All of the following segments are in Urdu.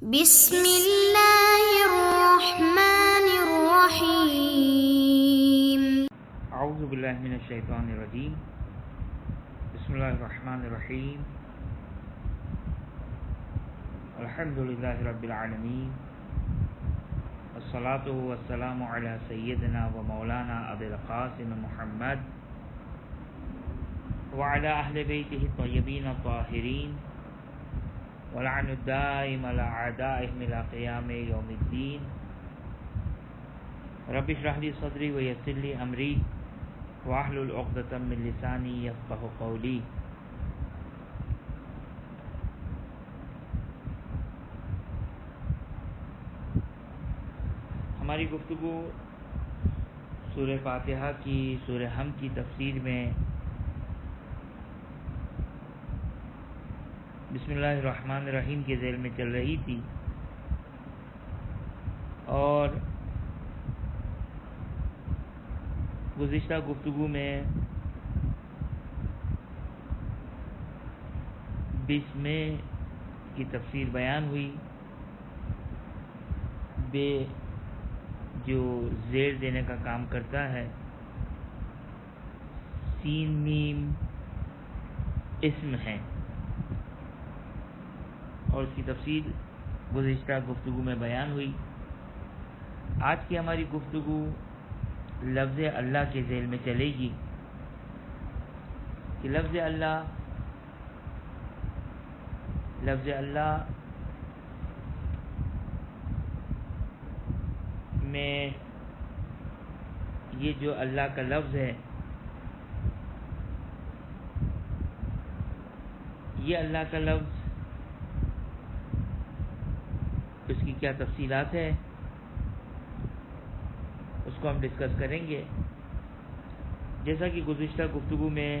بسم اللہ الرحمن الرحیم۔ اعوذ باللہ من الشیطان الرجیم۔ بسم اللہ الرحمن الرحیم۔ الحمد للہ رب العالمین، والصلاة والسلام علی سیدنا و مولانا ابی القاسم محمد وعلی اہل بیتہ الطیبین الطاہرین، ولعن الدائم علی اعدائہم الی قیام یوم الدین۔ رب اشرح لی صدری ویسر لی امری واحلل عقدۃ من لسانی یفقہوا قولی۔ ہماری گفتگو سورہ فاتحہ کی سورہ حمد کی تفسیر میں بسم اللہ الرحمن الرحیم کے ذیل میں چل رہی تھی، اور گزشتہ گفتگو میں بسم کی تفسیر بیان ہوئی۔ بے جو زیر دینے کا کام کرتا ہے، سین میم اسم ہے، اور اس کی تفصیل گزشتہ گفتگو میں بیان ہوئی۔ آج کی ہماری گفتگو لفظ اللہ کے ذیل میں چلے گی کہ لفظ اللہ میں یہ جو اللہ کا لفظ ہے، یہ اللہ کا لفظ، اس کی کیا تفصیلات ہے، اس کو ہم ڈسکس کریں گے۔ جیسا کہ گزشتہ گفتگو میں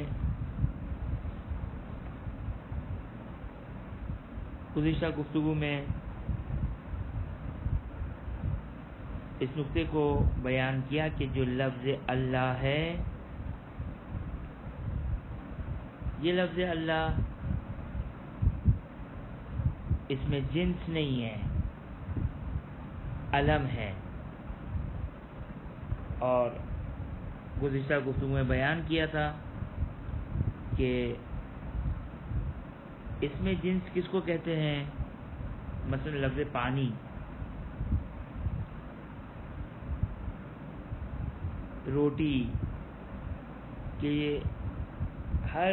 اس نقطے کو بیان کیا کہ جو لفظ اللہ ہے، یہ لفظ اللہ اس میں جنس نہیں ہے، علم ہے۔ اور گزشتہ گفتگو میں بیان کیا تھا کہ اس میں جنس کس کو کہتے ہیں؟ مثلا لفظ پانی، روٹی، کہ ہر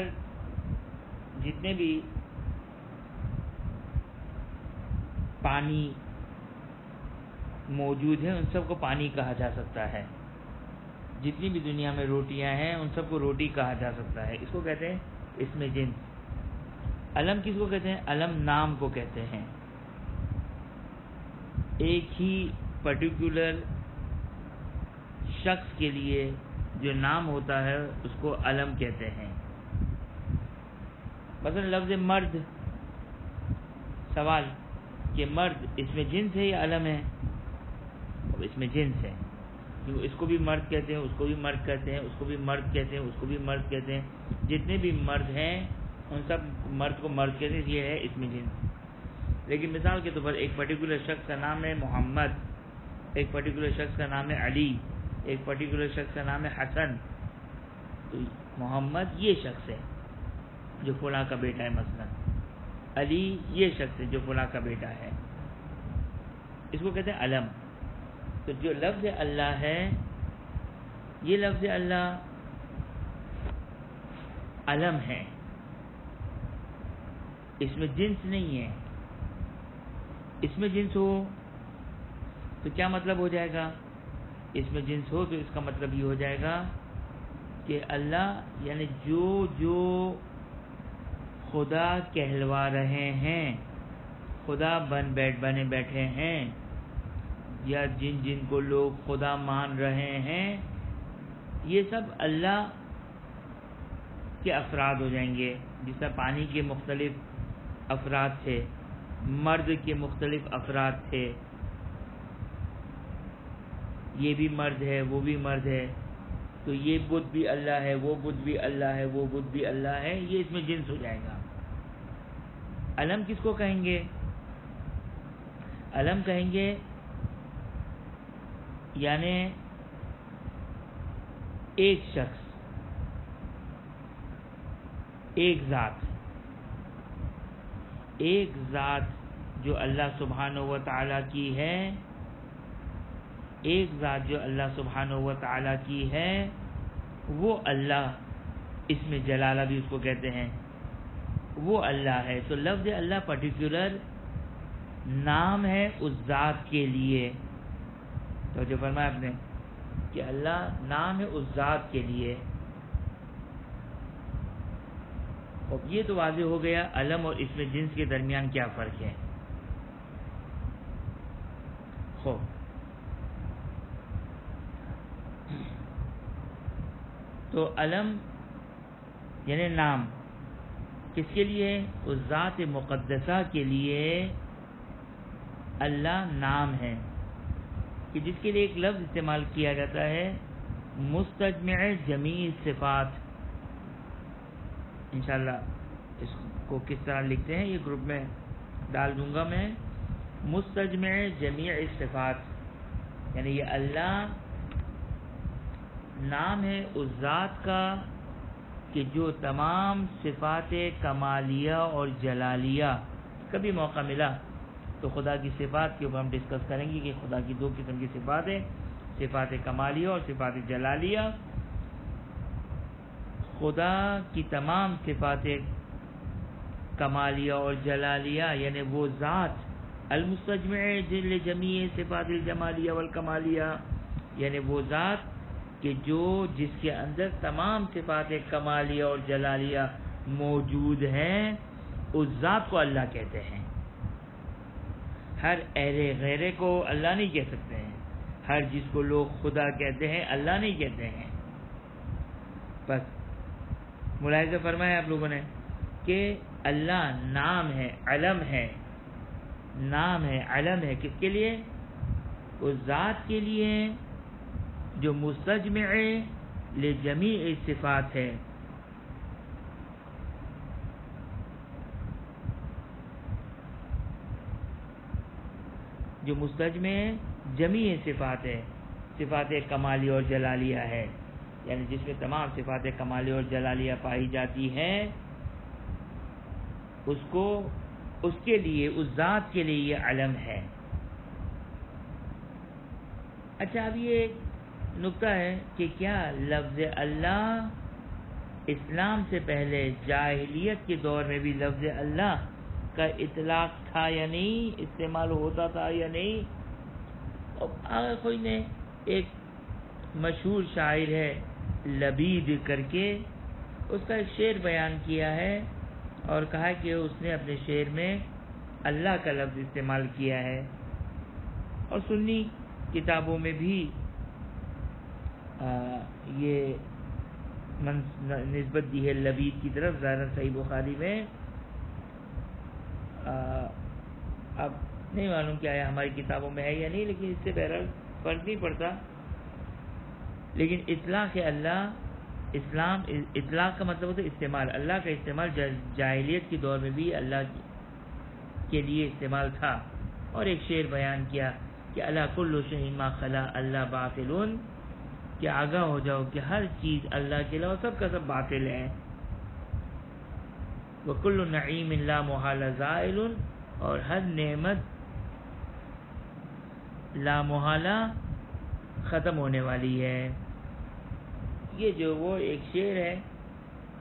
جتنے بھی پانی موجود ہیں ان سب کو پانی کہا جا سکتا ہے۔ جتنی بھی دنیا میں روٹیاں ہیں ان سب کو روٹی کہا جا سکتا ہے، اس کو کہتے ہیں اس میں جنس۔ علم کس کو کہتے ہیں؟ علم نام کو کہتے ہیں، ایک ہی پرٹیکولر شخص کے لیے جو نام ہوتا ہے اس کو علم کہتے ہیں۔ مثلا لفظ مرد، سوال کہ مرد اس میں جنس ہے یا علم ہے؟ اس میں جنس ہے، کیوں اس کو بھی مرد کہتے ہیں، اس کو بھی مرد کہتے ہیں، اس کو بھی مرد کہتے ہیں، اس کو بھی مرد کہتے ہیں۔ جتنے بھی مرد ہیں ان سب مرد کو مرد کہتے ہیں، یہ ہے اس میں جنس۔ لیکن مثال کے طور پر ایک پرٹیکولر شخص کا نام ہے محمد، ایک پرٹیکولر شخص کا نام ہے علی، ایک پرٹیکولر شخص کا نام ہے حسن، تو محمد یہ شخص ہے جو فلاں کا بیٹا ہے، مثلا علی یہ شخص ہے جو فلاں کا بیٹا ہے، اس کو کہتے ہیں علم۔ تو جو لفظ اللہ ہے، یہ لفظ اللہ علم ہے، اس میں جنس نہیں ہے۔ اس میں جنس ہو تو کیا مطلب ہو جائے گا؟ اس میں جنس ہو تو اس کا مطلب یہ ہو جائے گا کہ اللہ یعنی جو خدا کہلوا رہے ہیں، خدا بنے بیٹھے ہیں، یا جن کو لوگ خدا مان رہے ہیں، یہ سب اللہ کے افراد ہو جائیں گے۔ جس طرح پانی کے مختلف افراد تھے، مرد کے مختلف افراد تھے، یہ بھی مرد ہے، وہ بھی مرد ہے، تو یہ بت بھی اللہ ہے، وہ بت بھی اللہ ہے، وہ بت بھی اللہ ہے، یہ اس میں جنس ہو جائے گا۔ علم کس کو کہیں گے؟ علم کہیں گے یعنی ایک شخص، ایک ذات جو اللہ سبحانہ و تعالیٰ کی ہے، ایک ذات جو اللہ سبحانہ و تعالیٰ کی ہے، وہ اللہ، اس میں جلالہ بھی اس کو کہتے ہیں، وہ اللہ ہے۔ تو لفظ اللہ پرٹیکولر نام ہے اس ذات کے لیے، تو جو فرمایا آپ نے کہ اللہ نام ہے اس ذات کے لیے۔ اب یہ تو واضح ہو گیا علم اور اسم جنس کے درمیان کیا فرق ہے۔ تو علم یعنی نام کس کے لیے؟ اس ذات مقدسہ کے لیے اللہ نام ہے، کہ جس کے لیے ایک لفظ استعمال کیا جاتا ہے مستجمع جمیع صفات۔ انشاءاللہ اس کو کس طرح لکھتے ہیں یہ گروپ میں ڈال دوں گا میں۔ مستجمع جمیع صفات یعنی یہ اللہ نام ہے اس ذات کا کہ جو تمام صفات کمالیہ اور جلالیہ، کبھی موقع ملا تو خدا کی صفات کے اوپر ہم ڈسکس کریں گے کہ خدا کی دو قسم کی صفات ہیں، صفات کمالیہ اور صفات جلالیہ۔ خدا کی تمام صفات کمالیہ اور جلالیہ یعنی وہ ذات المستجمع لجمیع صفات الجمالیہ والکمالیہ، یعنی وہ ذات کہ جس کے اندر تمام صفات کمالیہ اور جلالیہ موجود ہیں، اس ذات کو اللہ کہتے ہیں۔ ہر اہل غیرے کو اللہ نہیں کہہ سکتے ہیں، ہر جس کو لوگ خدا کہتے ہیں اللہ نہیں کہتے ہیں۔ بس ملاحظہ فرمایا آپ لوگوں نے کہ اللہ نام ہے، علم ہے، نام ہے، علم ہے، کس کے لیے؟ اس ذات کے لیے جو مستجمع لجمیع صفات ہے۔ جو مستجمع جمیع صفات ہے، صفات کمالیہ اور جلالیہ ہے، یعنی جس میں تمام صفات کمالیہ اور جلالیہ پائی جاتی ہیں، اس کے لیے، اس ذات کے لیے یہ علم ہے۔ اچھا، اب یہ نکتہ ہے کہ کیا لفظ اللہ اسلام سے پہلے جاہلیت کے دور میں بھی لفظ اللہ کا اطلاق تھا یا نہیں، استعمال ہوتا تھا یا نہیں؟ اور کوئی نے ایک مشہور شاعر ہے لبید کر کے، اس کا ایک شعر بیان کیا ہے اور کہا کہ اس نے اپنے شعر میں اللہ کا لفظ استعمال کیا ہے، اور سنی کتابوں میں بھی یہ نسبت دی ہے لبید کی طرف، ظاہر صحیح بخاری میں۔ اب نہیں معلوم کیا ہے ہماری کتابوں میں ہے یا نہیں، لیکن اس سے بہرحال فرق نہیں پڑتا۔ لیکن اطلاق اللہ، اطلاق کا مطلب ہوتا ہے استعمال، اللہ کا استعمال جاہلیت کے دور میں بھی اللہ کے لیے استعمال تھا۔ اور ایک شعر بیان کیا کہ اللہ کل شیء ما خلا اللہ باطل، کہ آگاہ ہو جاؤ کہ ہر چیز اللہ کے علاوہ سب کا سب باطل ہے۔ وَكُلُّ نَعِيمٍ لَا مُحَالَ زَائِلٌ، اور ہر نعمت لا محالہ ختم ہونے والی ہے۔ یہ جو وہ ایک شعر ہے،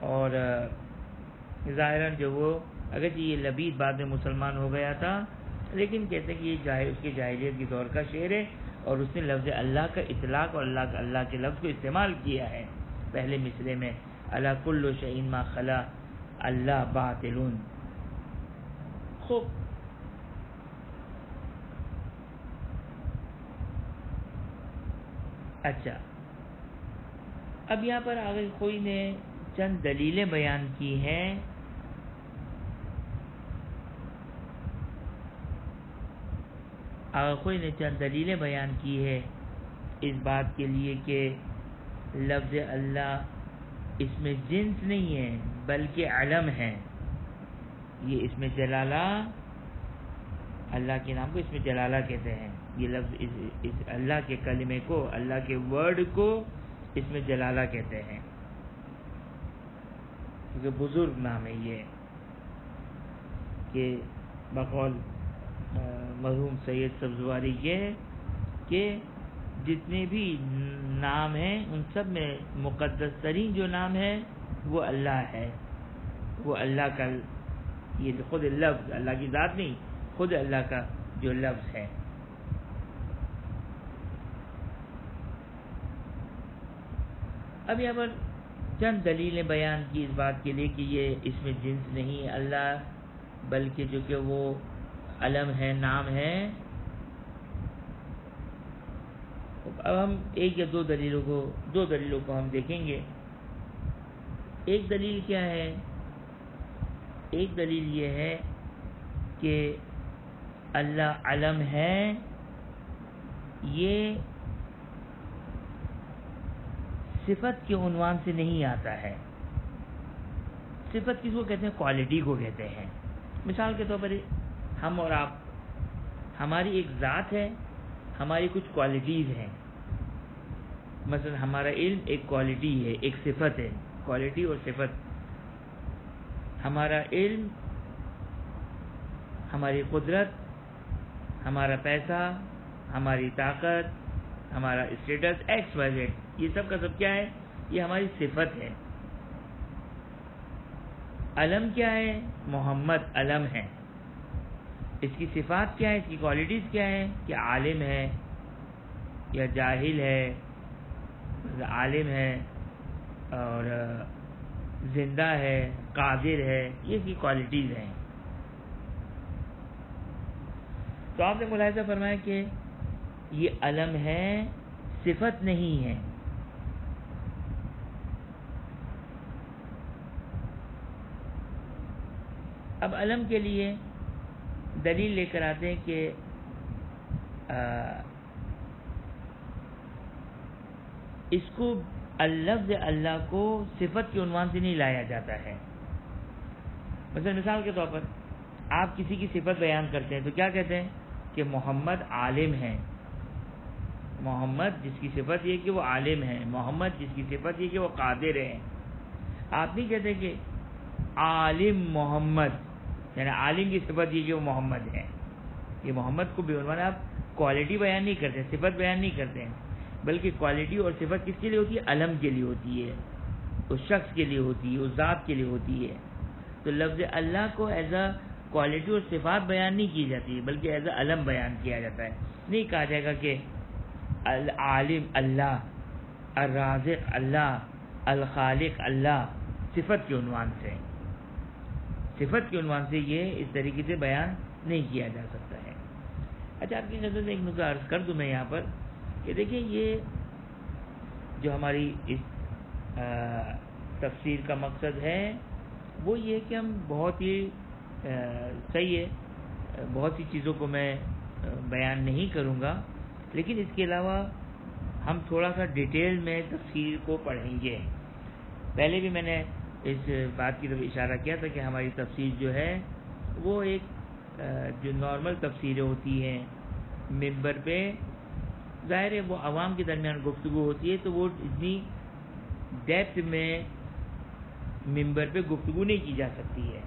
اور ظاہراً جو وہ اگرچہ یہ لبید بعد میں مسلمان ہو گیا تھا، لیکن کہتے ہیں کہ یہ اس کے جاہلیت کے دور کا شعر ہے، اور اس نے لفظ اللہ کا اطلاق اور اللہ کے لفظ کو استعمال کیا ہے پہلے مصرے میں، اللہ کل شیء ما خلا اللہ باطل۔ خوب، اچھا، اب یہاں پر آگے کوئی نے چند دلیلیں بیان کی ہیں۔ کوئی نے چند دلیلیں بیان کی ہے اس بات کے لیے کہ لفظ اللہ اس میں جنس نہیں ہے بلکہ علم ہے۔ یہ اس میں جلالہ اللہ کے نام کو اسم جلالہ کہتے ہیں. یہ لفظ اس اللہ کے کلمے کو، اللہ کے ورڈ کو اسم جلالہ کہتے ہیں، کیونکہ بزرگ نام ہے یہ. کہ بقول مرحوم سید سبزواری یہ ہے کہ جتنے بھی نام ہیں ان سب میں مقدس ترین جو نام ہے وہ اللہ ہے. وہ اللہ کا، یہ خود لفظ، اللہ کی ذات نہیں، خود اللہ کا جو لفظ ہے. اب یہاں پر چند دلیلیں بیان کی اس بات کے لیے کہ یہ اسم جنس نہیں اللہ، بلکہ جو کہ وہ علم ہے، نام ہے. اب ہم ایک یا دو دلیلوں کو ہم دیکھیں گے. ایک دلیل کیا ہے؟ ایک دلیل یہ ہے کہ اللہ علم ہے، یہ صفت کے عنوان سے نہیں آتا ہے. صفت کس کو کہتے ہیں؟ کوالٹی کو کہتے ہیں. مثال کے طور پر ہم اور آپ، ہماری ایک ذات ہے، ہماری کچھ کوالٹیز ہیں. مثلا ہمارا علم ایک کوالٹی ہے، ایک صفت ہے، کوالٹی اور صفت. ہمارا علم، ہماری قدرت، ہمارا پیسہ، ہماری طاقت، ہمارا اسٹیٹس ایکس وائی زیڈ، یہ سب کا سب کیا ہے؟ یہ ہماری صفت ہے. علم کیا ہے؟ محمد علم ہے. اس کی صفات کیا ہے؟ اس کی کوالٹیز کیا ہے؟ کہ عالم ہے یا جاہل ہے، عالم ہے اور زندہ ہے، قادر ہے، یہ اس کی کوالٹیز ہیں. تو آپ نے ملاحظہ فرمایا کہ یہ علم ہے، صفت نہیں ہے. اب علم کے لیے دلیل لے کر آتے ہیں کہ اس کو لفظ اللہ کو صفت کے عنوان سے نہیں لایا جاتا ہے. مثال کے طور پر آپ کسی کی صفت بیان کرتے ہیں تو کیا کہتے ہیں؟ کہ محمد عالم ہے. محمد جس کی صفت یہ کہ وہ عالم ہے، محمد جس کی صفت یہ کہ وہ قادر ہے. آپ نہیں کہتے کہ عالم محمد، یعنی عالم کی صفت یہ کہ وہ محمد ہے. یہ محمد کو بے عنوان آپ کوالٹی بیان نہیں کرتے، صفت بیان نہیں کرتے ہیں، بلکہ کوالٹی اور صفت کس کے لیے ہوتی ہے؟ علم کے لیے ہوتی ہے، اس شخص کے لیے ہوتی ہے، اس ذات کے لیے ہوتی ہے. تو لفظ اللہ کو ایز اے کوالٹی اور صفات بیان نہیں کی جاتی ہے، بلکہ ایز اے علم بیان کیا جاتا ہے. نہیں کہا جائے گا کہ العالم اللہ، الرازق اللہ، الخالق اللہ، صفت کے عنوان سے. صفت کے عنوان سے یہ اس طریقے سے بیان نہیں کیا جا سکتا ہے. اچھا، آپ کی نظر میں ایک نقطہ عرض کر دوں میں یہاں پر کہ دیکھیں، یہ جو ہماری اس تفسیر کا مقصد ہے وہ یہ کہ ہم بہت ہی صحیح ہے، بہت سی چیزوں کو میں بیان نہیں کروں گا، لیکن اس کے علاوہ ہم تھوڑا سا ڈیٹیل میں تفسیر کو پڑھیں گے. پہلے بھی میں نے اس بات کی طرف اشارہ کیا تھا کہ ہماری تفسیر جو ہے وہ ایک جو نارمل تفسیریں ہوتی ہیں منبر پہ، ظاہر ہے وہ عوام کے درمیان گفتگو ہوتی ہے، تو وہ اتنی ڈیپتھ میں منبر پہ گفتگو نہیں کی جا سکتی ہے.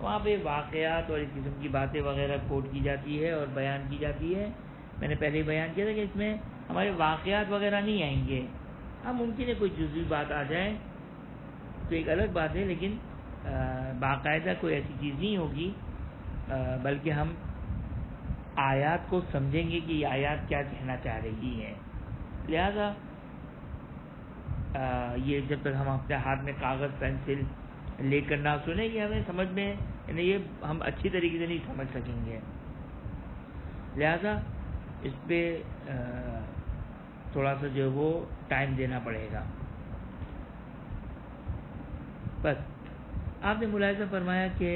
وہاں پہ واقعات اور اس قسم کی باتیں وغیرہ کوٹ کی جاتی ہے اور بیان کی جاتی ہے. میں نے پہلے ہی بیان کیا تھا کہ اس میں ہمارے واقعات وغیرہ نہیں آئیں گے. ہاں ممکن ہے کوئی جزوی بات آ جائے تو ایک الگ بات ہے، لیکن باقاعدہ کوئی ایسی چیز نہیں ہوگی، بلکہ ہم آیات کو سمجھیں گے کہ یہ آیات کیا کہنا چاہ رہی ہیں. لہذا یہ جب تک ہم اپنے ہاتھ میں کاغذ پینسل لے کر نہ سنیں گے، ہمیں سمجھ میں یعنی یہ ہم اچھی طریقے سے نہیں سمجھ سکیں گے. لہذا اس پہ تھوڑا سا جو ہے وہ ٹائم دینا پڑے گا. بس آپ نے ملاحظہ فرمایا کہ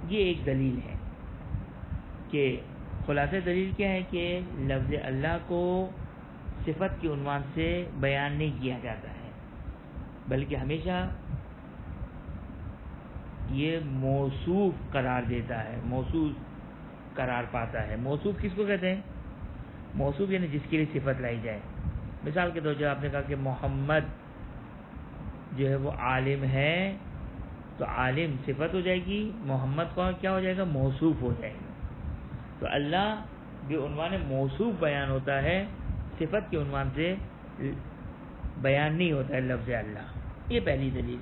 یہ ایک دلیل ہے کہ خلاصہ دلیل کیا ہے کہ لفظ اللہ کو صفت کے عنوان سے بیان نہیں کیا جاتا ہے، بلکہ ہمیشہ یہ موصوف قرار دیتا ہے، موصوف قرار پاتا ہے۔ موصوف کس کو کہتے ہیں؟ موصوف یعنی جس کے لیے صفت لائی جائے۔ مثال کے طور پر آپ نے کہا کہ محمد جو ہے وہ عالم ہے، تو عالم صفت ہو جائے گی، محمد کو کیا ہو جائے گا؟ موصوف ہو جائے گا۔ تو اللہ جو عنوان موصوف بیان ہوتا ہے، صفت کے عنوان سے بیان نہیں ہوتا ہے لفظ اللہ۔ یہ پہلی دلیل۔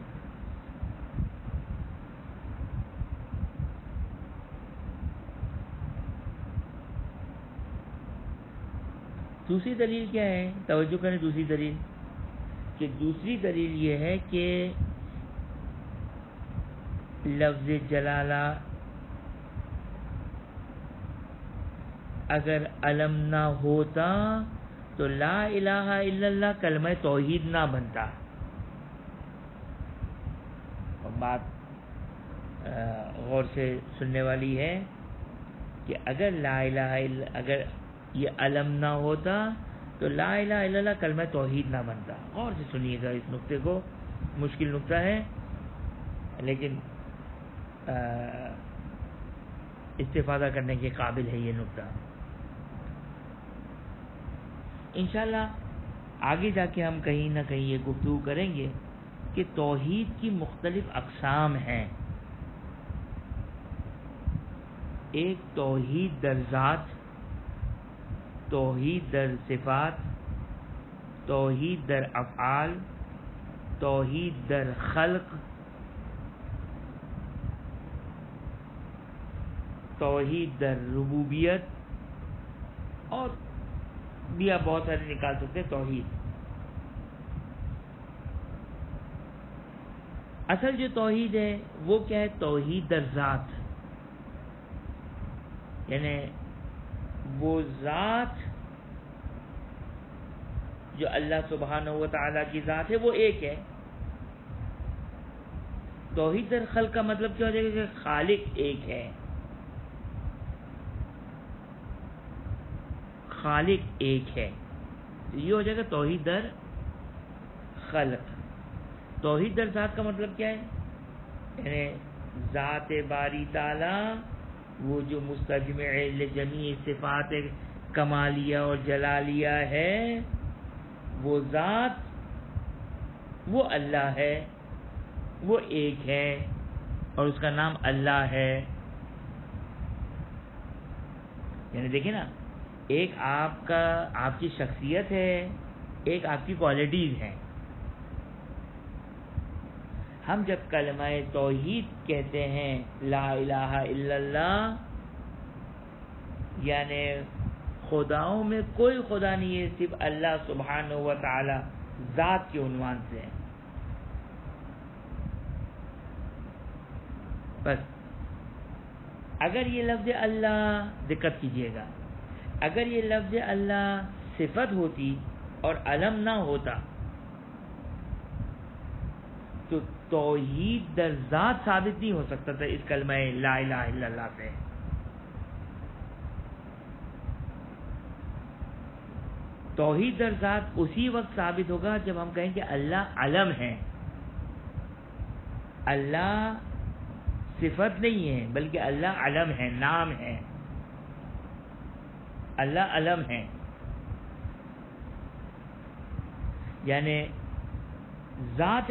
دوسری دلیل کیا ہے؟ توجہ کریں دوسری دلیل، کہ دوسری دلیل یہ ہے کہ لفظ جلالہ اگر علم نہ ہوتا تو لا الہ الا اللہ کلمہ توحید نہ بنتا۔ اور بات غور سے سننے والی ہے کہ اگر لا الہ الا اگر یہ علم نہ ہوتا تو لا الہ الا اللہ کلمہ توحید نہ بنتا۔ غور سے سنیے گا اس نقطے کو، مشکل نقطہ ہے لیکن استفادہ کرنے کے قابل ہے یہ نقطہ۔ انشاءاللہ آگے جا کے ہم کہیں نہ کہیں یہ گفتگو کریں گے کہ توحید کی مختلف اقسام ہیں۔ ایک توحید در ذات، توحید در صفات، توحید در افعال، توحید در خلق، توحید در ربوبیت، اور بھی آپ بہت سارے نکال سکتے ہیں توحید۔ اصل جو توحید ہے وہ کیا ہے؟ توحید در ذات، یعنی وہ ذات جو اللہ سبحانہ و تعالیٰ کی ذات ہے وہ ایک ہے۔ توحید در خلق کا مطلب کیا ہو جائے گا؟ کہ خالق ایک ہے، خالق ایک ہے، یہ ہو جائے گا توحید در خلق۔ توحید در ذات کا مطلب کیا ہے؟ یعنی ذات باری تعالیٰ وہ جو مستجمع لجمیع صفات کمالیہ اور جلالیہ ہے، وہ ذات وہ اللہ ہے، وہ ایک ہے اور اس کا نام اللہ ہے۔ یعنی دیکھیں نا، ایک آپ کی شخصیت ہے، ایک آپ کی کوالٹیز ہیں۔ ہم جب کلمہ توحید کہتے ہیں لا الہ الا اللہ، یعنی خداؤں میں کوئی خدا نہیں ہے، صرف اللہ سبحانہ و تعالی ذات کے عنوان سے۔ بس اگر یہ لفظ اللہ، دقت کیجیے گا، اگر یہ لفظ اللہ صفت ہوتی اور علم نہ ہوتا تو توحید در ذات ثابت نہیں ہو سکتا تھا اس کلمہ لا الہ الا اللہ سے۔ توحید در ذات اسی وقت ثابت ہوگا جب ہم کہیں کہ اللہ علم ہے۔ اللہ صفت نہیں ہے بلکہ اللہ علم ہے، نام ہے، اللہ علم ہے۔ یعنی ذات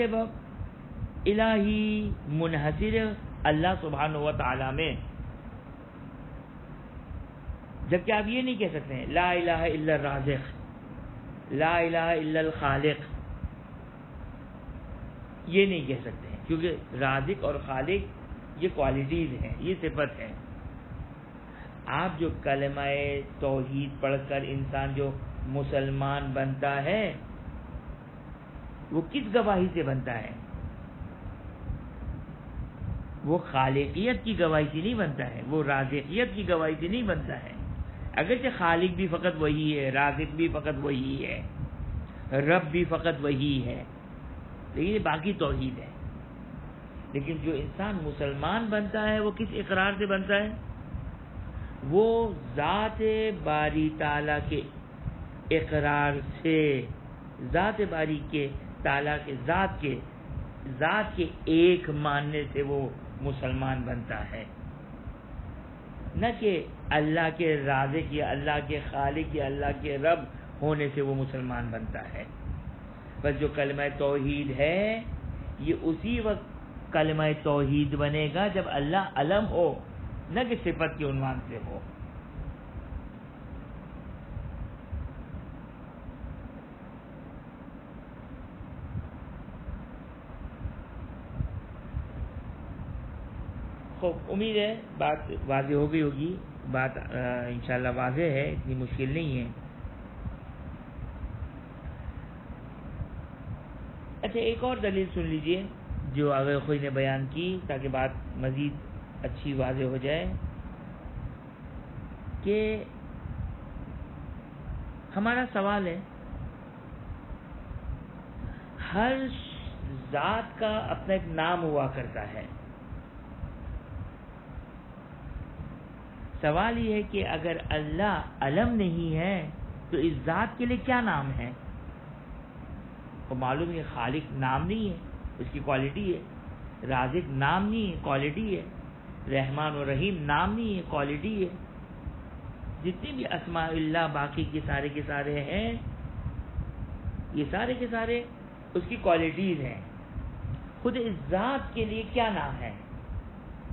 الہی منحصر اللہ سبحانہ و تعالی میں، جبکہ آپ یہ نہیں کہہ سکتے ہیں لا الہ الا الرازق، لا الہ الا الخالق، یہ نہیں کہہ سکتے ہیں، کیونکہ رازق اور خالق یہ کوالٹیز ہیں، یہ صفت ہے۔ آپ جو کلمہ توحید پڑھ کر انسان جو مسلمان بنتا ہے وہ کس گواہی سے بنتا ہے؟ وہ خالقیت کی گواہی سے نہیں بنتا ہے، وہ رازقیت کی گواہی سے نہیں بنتا ہے۔ اگرچہ خالق بھی فقط وہی ہے، رازق بھی فقط وہی ہے، رب بھی فقط وہی ہے، لیکن یہ باقی توحید ہے۔ لیکن جو انسان مسلمان بنتا ہے وہ کس اقرار سے بنتا ہے؟ وہ ذات باری تعالیٰ کے اقرار سے، ذات باری کے تعالیٰ کے ذات کے ایک ماننے سے وہ مسلمان بنتا ہے، نہ کہ اللہ کے رازق یا اللہ کے خالق یا اللہ کے رب ہونے سے وہ مسلمان بنتا ہے۔ بس جو کلمہ توحید ہے یہ اسی وقت کلمہ توحید بنے گا جب اللہ علم ہو، نہ کہ صفت کے عنوان سے ہو۔ خوب امید ہے بات واضح ہو گئی ہوگی، بات انشاءاللہ واضح ہے، اتنی مشکل نہیں ہے۔ اچھا ایک اور دلیل سن لیجئے جو آغا خوئی نے بیان کی تاکہ بات مزید اچھی واضح ہو جائے، کہ ہمارا سوال ہے ہر ذات کا اپنا ایک نام ہوا کرتا ہے۔ سوال یہ ہے کہ اگر اللہ علم نہیں ہے تو اس ذات کے لیے کیا نام ہے؟ تو معلوم ہے خالق نام نہیں ہے، اس کی کوالٹی ہے، رازق نام نہیں ہے، کوالٹی ہے، رحمان و رحیم نام نہیں ہے، کوالٹی ہے، جتنے بھی اسماء اللہ باقی کے سارے ہیں یہ سارے کے سارے اس کی کوالٹیز ہیں۔ خود اس ذات کے لیے کیا نام ہے؟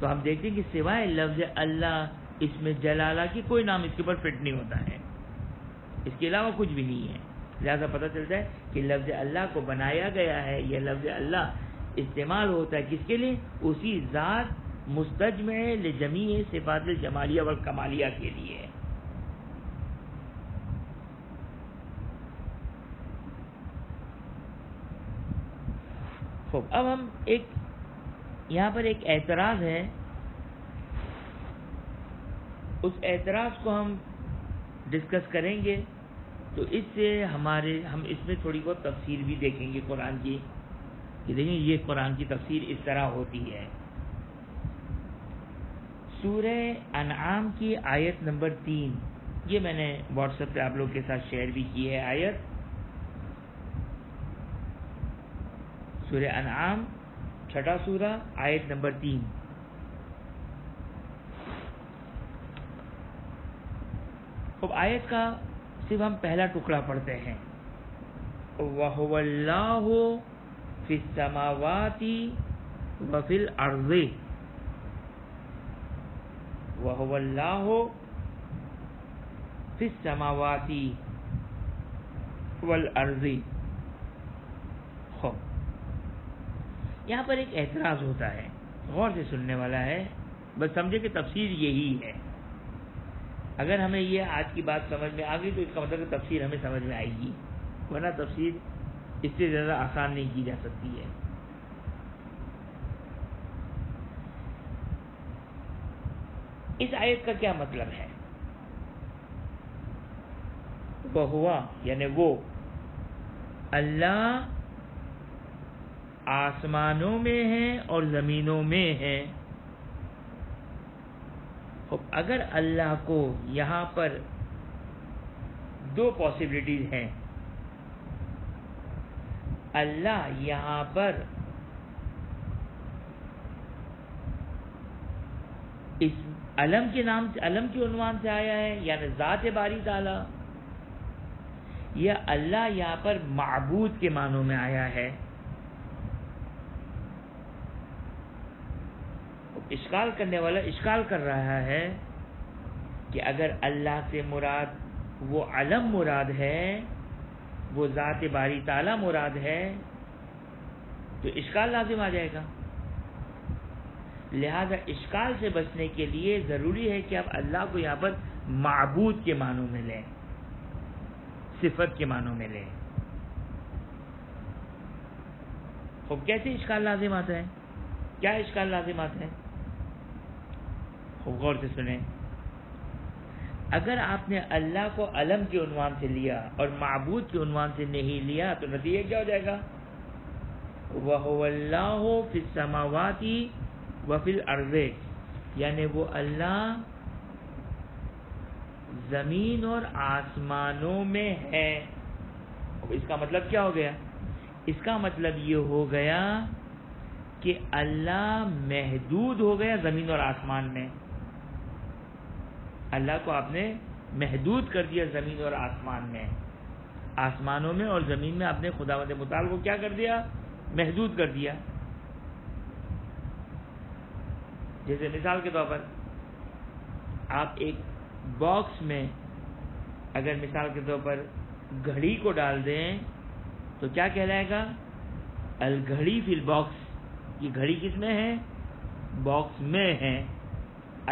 تو ہم دیکھتے ہیں کہ سوائے لفظ اللہ اس میں جلالہ کی کوئی نام اس کے اوپر فٹ نہیں ہوتا ہے، اس کے علاوہ کچھ بھی نہیں ہے۔ لہذا پتہ چلتا ہے کہ لفظ اللہ کو بنایا گیا ہے، یہ لفظ اللہ استعمال ہوتا ہے کس کے لیے؟ اسی ذات مستجمع لجمیع صفات الجمالیہ والکمالیہ کے لیے۔ خوب اب ہم یہاں پر ایک اعتراض ہے، اس اعتراض کو ہم ڈسکس کریں گے، تو اس سے ہم اس میں تھوڑی بہت تفسیر بھی دیکھیں گے قرآن کی، کہ دیکھیں یہ قرآن کی تفسیر اس طرح ہوتی ہے۔ سورہ انعام کی آیت نمبر 3، یہ میں نے واٹس ایپ پہ آپ لوگ کے ساتھ شیئر بھی کی ہے آیت۔ سورہ انعام 6 سورہ آیت نمبر 3۔ اب آیت کا صرف ہم پہلا ٹکڑا پڑھتے ہیں، وَهُوَ اللَّهُ فِي السَّمَاوَاتِ وَفِي الْأَرْضِ، وَهُوَ اللَّهُ فِي السَّمَاوَاتِ وَالْأَرْضِ۔ خوب یہاں پر ایک اعتراض ہوتا ہے، غور سے سننے والا ہے، بس سمجھے کہ تفسیر یہی ہے۔ اگر ہمیں یہ آج کی بات سمجھ میں آ گئی تو اس کا مطلب کہ تفسیر ہمیں سمجھ میں آئے گی، ورنہ تفسیر اس سے زیادہ آسان نہیں کی جا سکتی ہے۔ اس آیت کا کیا مطلب ہے؟ وہ ہوا یعنی وہ اللہ آسمانوں میں ہے اور زمینوں میں ہے۔ اگر اللہ کو یہاں پر دو پاسبلٹیز ہیں، اللہ یہاں پر اس علم کے عنوان سے آیا ہے یعنی ذات باری تعالی، یا اللہ یہاں پر معبود کے معنوں میں آیا ہے۔ اشکال کرنے والا اشکال کر رہا ہے کہ اگر اللہ سے مراد وہ علم مراد ہے، وہ ذات باری تعالی مراد ہے، تو اشکال لازم آ جائے گا۔ لہذا اشکال سے بچنے کے لیے ضروری ہے کہ آپ اللہ کو یہاں پر معبود کے معنوں میں لیں، صفت کے معنوں میں لیں۔ خوب کیسے اشکال لازم آتا ہے؟ کیا اشکال لازم آتا ہے؟ غور سے سنیں۔ اگر آپ نے اللہ کو علم کے عنوان سے لیا اور معبود کے عنوان سے نہیں لیا تو نتیجہ کیا ہو جائے گا؟ وَهُوَ اللَّهُ فِي السَّمَاوَاتِ وَفِي الْأَرْضِ، یعنی وہ اللہ زمین اور آسمانوں میں ہے. اس کا مطلب کیا ہو گیا؟ اس کا مطلب یہ ہو گیا کہ اللہ محدود ہو گیا زمین اور آسمان میں. اللہ کو آپ نے محدود کر دیا زمین اور آسمان میں. آسمانوں میں اور زمین میں آپ نے خداوند متعال کو کیا کر دیا؟ محدود کر دیا. جیسے مثال کے طور پر آپ ایک باکس میں اگر مثال کے طور پر گھڑی کو ڈال دیں تو کیا کہلائے گا؟ الگھڑی فی الباکس. یہ گھڑی کس میں ہے؟ باکس میں ہے.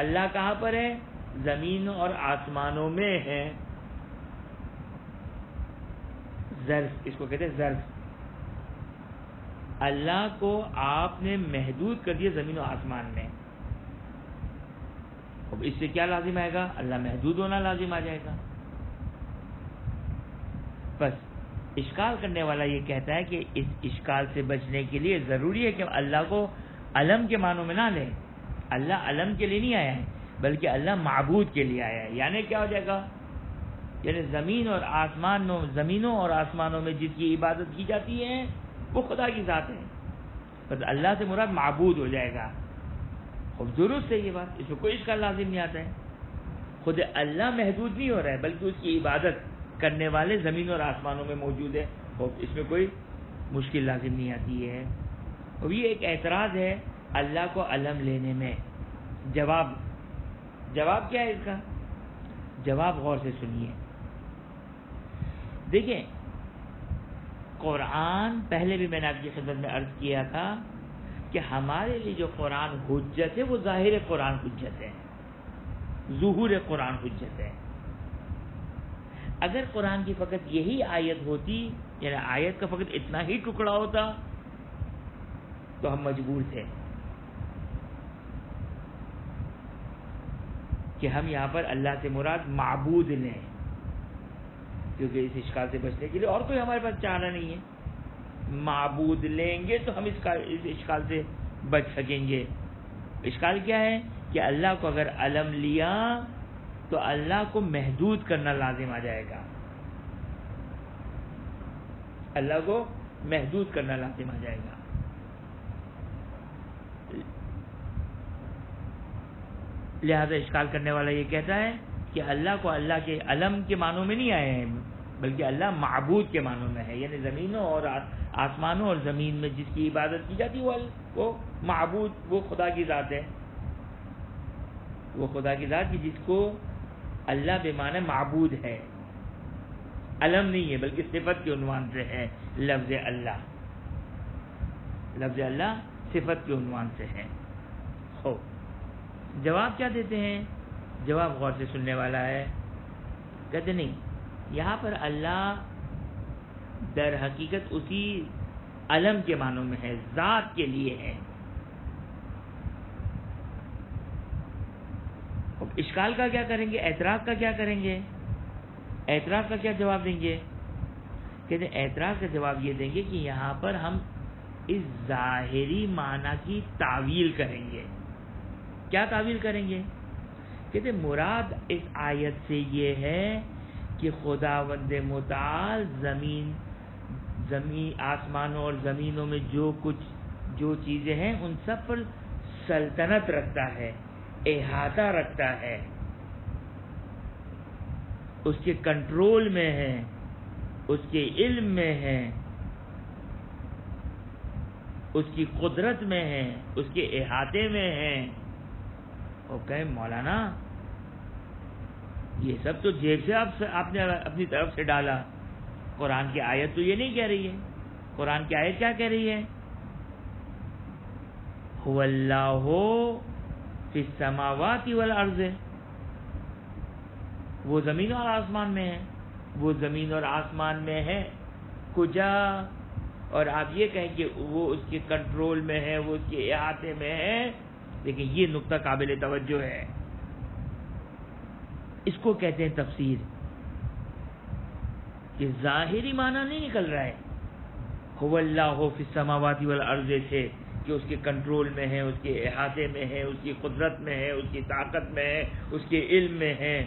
اللہ کہاں پر ہے؟ زمین اور آسمانوں میں ہے. ظرف، اس کو کہتے ہیں ظرف. اللہ کو آپ نے محدود کر دیا زمین و آسمان میں. اب اس سے کیا لازم آئے گا؟ اللہ محدود ہونا لازم آ جائے گا. بس اشکال کرنے والا یہ کہتا ہے کہ اس اشکال سے بچنے کے لیے ضروری ہے کہ اللہ کو علم کے معنوں میں نہ لیں. اللہ علم کے لیے نہیں آیا ہے بلکہ اللہ معبود کے لیے آیا ہے. یعنی کیا ہو جائے گا؟ یعنی زمینوں اور آسمانوں میں جس کی عبادت کی جاتی ہے وہ خدا کی ذات ہے. بس اللہ سے مراد معبود ہو جائے گا. خب درست ہے یہ بات، اس میں کوئی اشکال لازم نہیں آتا ہے. خود اللہ محدود نہیں ہو رہا ہے بلکہ اس کی عبادت کرنے والے زمین اور آسمانوں میں موجود ہے. اس میں کوئی مشکل لازم نہیں آتی ہے. اور یہ ایک اعتراض ہے اللہ کو علم لینے میں. جواب کیا ہے اس کا؟ جواب غور سے سنیے. دیکھیں قرآن، پہلے بھی میں نے آپ کی خدمت میں عرض کیا تھا کہ ہمارے لیے جو قرآن حجت ہے وہ ظاہر قرآن حجت ہے، ظہور قرآن حجت ہے. اگر قرآن کی فقط یہی آیت ہوتی، یعنی آیت کا فقط اتنا ہی ٹکڑا ہوتا تو ہم مجبور تھے کہ ہم یہاں پر اللہ سے مراد معبود لیں، کیونکہ اس اشکال سے بچنے کے لیے اور کوئی ہمارے پاس چارہ نہیں ہے. معبود لیں گے تو ہم اس اشکال سے بچ سکیں گے. اشکال کیا ہے کہ اللہ کو اگر علم لیا تو اللہ کو محدود کرنا لازم آ جائے گا. اللہ کو محدود کرنا لازم آ جائے گا. لہذا اشکال کرنے والا یہ کہتا ہے کہ اللہ کو اللہ کے علم کے معنوں میں نہیں آئے ہیں بلکہ اللہ معبود کے معنوں میں ہے. یعنی زمینوں اور آسمانوں اور زمین میں جس کی عبادت کی جاتی وہ معبود، وہ خدا کی ذات ہے. وہ خدا کی ذات کی جس کو اللہ بے معنی معبود ہے. علم نہیں ہے بلکہ صفت کے عنوان سے ہے. لفظ اللہ صفت کے عنوان سے ہے. جواب کیا دیتے ہیں؟ جواب غور سے سننے والا ہے. کہتے نہیں، یہاں پر اللہ در حقیقت اسی علم کے معنوں میں ہے، ذات کے لیے ہے. اب اشکال کا کیا کریں گے؟ اعتراض کا کیا کریں گے؟ اعتراض کا کیا جواب دیں گے؟ کہتے ہیں اعتراض کا جواب یہ دیں گے کہ یہاں پر ہم اس ظاہری معنی کی تعویل کریں گے. کیا تعویل کریں گے؟ کہتے ہیں مراد اس آیت سے یہ ہے کہ خداوند متعال زمین آسمانوں اور زمینوں میں جو چیزیں ہیں ان سب پر سلطنت رکھتا ہے، احاطہ رکھتا ہے، اس کے کنٹرول میں ہے، اس کے علم میں ہے، اس کی قدرت میں ہے، اس کے احاطے میں ہے. اور کہیں مولانا یہ سب تو جیب سے آپ نے اپنی طرف سے ڈالا. قرآن کی آیت تو یہ نہیں کہہ رہی ہے. قرآن کی آیت کیا کہہ رہی ہے؟ هو اللہ فی السماوات والارض. وہ زمین اور آسمان میں ہے. وہ زمین اور آسمان میں ہے کجا؟ اور آپ یہ کہیں کہ وہ اس کے کنٹرول میں ہے، وہ اس کے احاطے میں ہے. لیکن یہ نقطہ قابل توجہ ہے. اس کو کہتے ہیں تفسیر، کہ ظاہری معنی نہیں نکل رہا ہے هو اللہ فی السماوات والارض سے کہ اس کے کنٹرول میں ہے، اس کے احاطے میں ہے، اس کی قدرت میں ہے، اس کی طاقت میں ہے، اس کے علم میں ہے.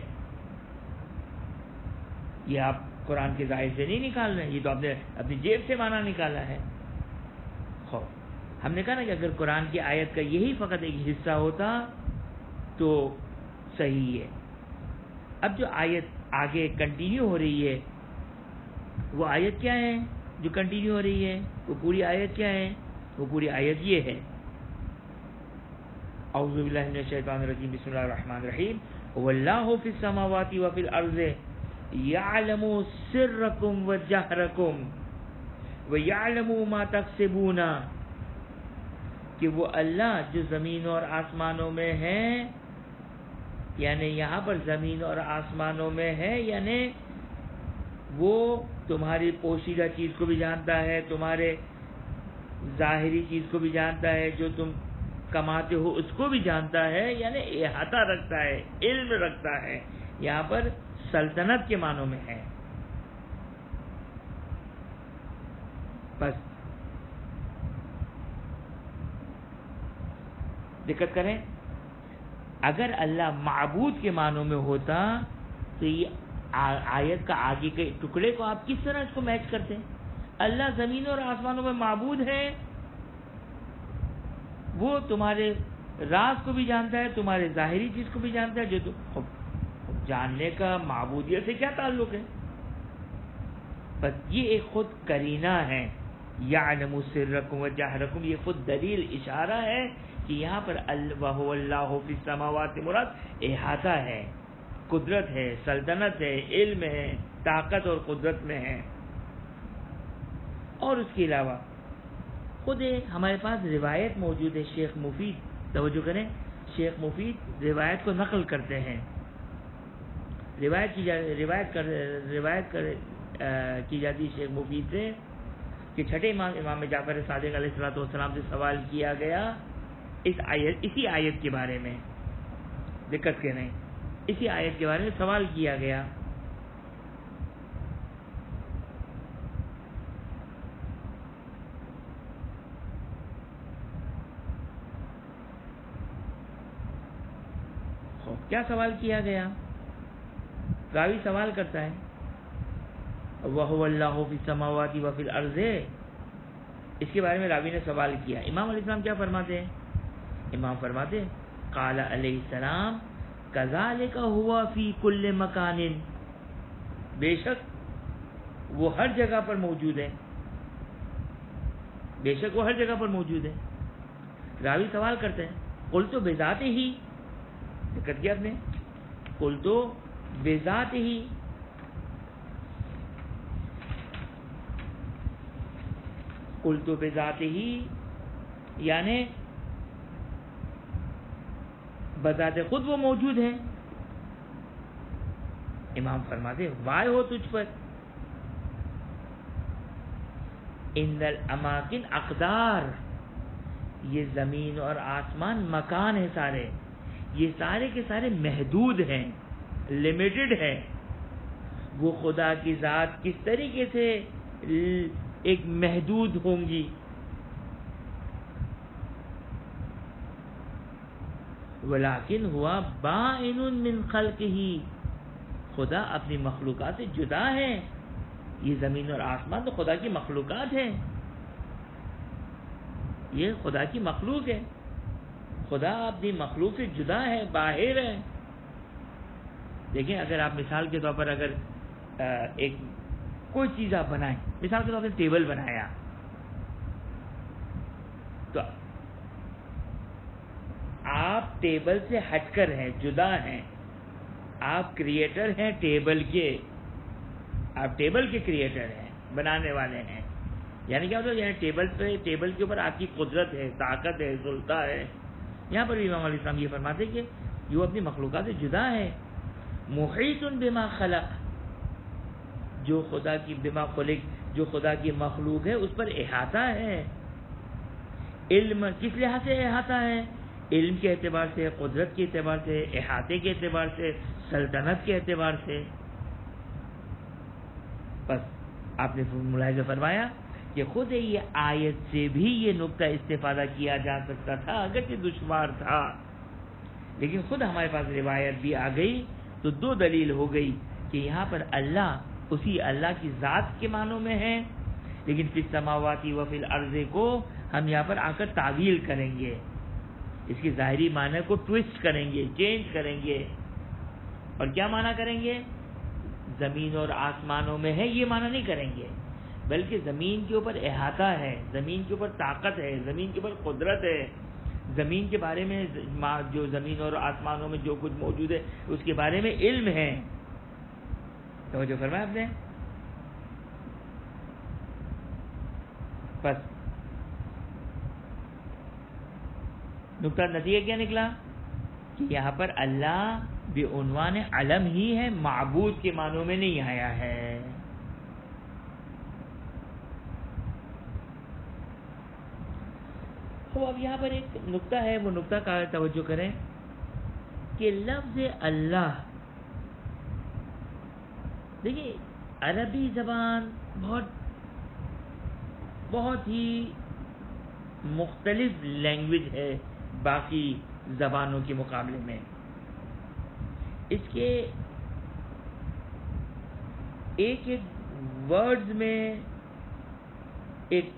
یہ آپ قرآن کے ظاہر سے نہیں نکال رہے ہیں، یہ تو آپ نے اپنی جیب سے معنی نکالا ہے۔ ہم نے کہا نا کہ اگر قرآن کی آیت کا یہی فقط ایک حصہ ہوتا تو صحیح ہے۔ اب جو آیت آگے کنٹینیو ہو رہی ہے وہ آیت کیا ہے جو کنٹینیو ہو رہی ہے؟ وہ پوری آیت کیا ہے؟ وہ پوری آیت یہ ہے، اعوذ باللہ من الشیطان الرجیم، بسم اللہ الرحمن الرحیم، واللہ فی السماوات وفی الارض یعلم سرکم وجہرکم ویعلم ما تکسبون، کہ وہ اللہ جو زمینوں اور آسمانوں میں ہے، یعنی یہاں پر زمین اور آسمانوں میں ہے، یعنی وہ تمہاری پوشیدہ چیز کو بھی جانتا ہے، تمہارے ظاہری چیز کو بھی جانتا ہے، جو تم کماتے ہو اس کو بھی جانتا ہے، یعنی احاطہ رکھتا ہے، علم رکھتا ہے۔ یہاں پر سلطنت کے معنوں میں ہے۔ بس دقت کریں، اگر اللہ معبود کے معنوں میں ہوتا تو یہ آیت کا آگے کے ٹکڑے کو آپ کس طرح اس کو میچ کرتے ہیں؟ اللہ زمینوں اور آسمانوں میں معبود ہے، وہ تمہارے راز کو بھی جانتا ہے، تمہارے ظاہری چیز کو بھی جانتا ہے، جو تم جاننے کا معبودیت سے کیا تعلق ہے؟ بس یہ ایک خود کرینہ ہے، یعلم سرکم و جہرکم، یہ خود دلیل اشارہ ہے کہ یہاں پر وَهُوَ اللَّهُ فِي السَّمَاوَاتِ مراد احاطہ ہے، قدرت ہے، سلطنت ہے، علم ہے، طاقت اور قدرت میں ہے۔ اور اس کے علاوہ خود ہمارے پاس روایت موجود ہے، شیخ مفید، توجہ کریں، شیخ مفید روایت کو نقل کرتے ہیں، روایت کی جاتی ہے شیخ مفید سے کہ چھٹے امام جعفر صادق علیہ السلام سے سوال کیا گیا اسی آیت کے بارے میں، دقت کے نہیں، اسی آیت کے بارے میں سوال کیا گیا۔ کیا سوال کیا گیا؟ راوی سوال کرتا ہے وَهُوَ اللَّهُ فِي السَّمَاوَاتِ وَفِي الْأَرْضِ، اس کے بارے میں راوی نے سوال کیا۔ امام علیہ السلام کیا فرماتے ہیں؟ امام فرماتے ہیں قال علیہ السلام كَذَلِكَ هُوَ فِي كُلِّ مَكَانٍ، بے شک وہ ہر جگہ پر موجود ہے، بے شک وہ ہر جگہ پر موجود ہے۔ راوی سوال کرتے ہیں قلت بذاتہ، دقت کیا آپ نے؟ قلت بذاتہ، قلت بذاتہ یعنی بذات خود وہ موجود ہے۔ امام فرماتے وائے ہو تجھ پر، ان الاماکن اقدار، یہ زمین اور آسمان مکان ہے سارے، یہ سارے کے سارے محدود ہیں، لمیٹڈ ہیں۔ وہ خدا کی ذات کس طریقے سے ایک محدود ہوں گی، ولیکن ہوا بائن من خلقہ، خدا اپنی مخلوقات سے جدا ہے۔ یہ زمین اور آسمان تو خدا کی مخلوقات ہیں، یہ خدا کی مخلوق ہے، خدا اپنی مخلوق سے جدا ہے، باہر ہے۔ دیکھیں اگر آپ مثال کے طور پر اگر ایک کوئی چیز آپ بنائیں، مثال کے طور پر ٹیبل بنایا، تو آپ ٹیبل سے ہٹ کر ہیں، جدا ہیں، آپ کریٹر ہیں ٹیبل کے، آپ ٹیبل کے کریٹر ہیں، بنانے والے ہیں۔ یعنی کیا مطلب؟ یعنی ٹیبل کے اوپر آپ کی قدرت ہے، طاقت ہے، سلطہ ہے۔ یہاں پر بھی امام علیہ السلام یہ فرماتے کہ یہ اپنی مخلوقات سے جدا ہے۔ محیط بما خلق، جو خدا کی بما خلق، جو خدا کی مخلوق ہے اس پر احاطہ ہے۔ علم کس لحاظ سے احاطہ ہے؟ علم کے اعتبار سے، قدرت کے اعتبار سے، احاطے کے اعتبار سے، سلطنت کے اعتبار سے۔ بس آپ نے ملاحظہ فرمایا کہ خود یہ آیت سے بھی یہ نقطہ استفادہ کیا جا سکتا تھا، اگرچہ دشوار تھا، لیکن خود ہمارے پاس روایت بھی آ گئی تو دو دلیل ہو گئی کہ یہاں پر اللہ اسی اللہ کی ذات کے معنوں میں ہے، لیکن فی السماواتی و فی الارض کو ہم یہاں پر آ کر تعویل کریں گے، اس کی ظاہری معنی کو ٹویسٹ کریں گے، چینج کریں گے، اور کیا معنی کریں گے؟ زمین اور آسمانوں میں ہے یہ معنی نہیں کریں گے، بلکہ زمین کے اوپر احاطہ ہے، زمین کے اوپر طاقت ہے، زمین کے اوپر قدرت ہے، زمین کے بارے میں جو زمین اور آسمانوں میں جو کچھ موجود ہے اس کے بارے میں علم ہے۔ توجہ فرمایا آپ نے؟ بس نقطہ نتیجہ کیا نکلا کہ یہاں پر اللہ بعنوان علم ہی ہے، معبود کے معنوں میں نہیں آیا ہے۔ تو اب یہاں پر ایک نقطہ ہے، وہ نقطہ کا توجہ کریں کہ لفظ اللہ، دیکھیے عربی زبان بہت ہی مختلف لینگویج ہے باقی زبانوں کے مقابلے میں۔ اس کے ایک ایک ورڈز میں ایک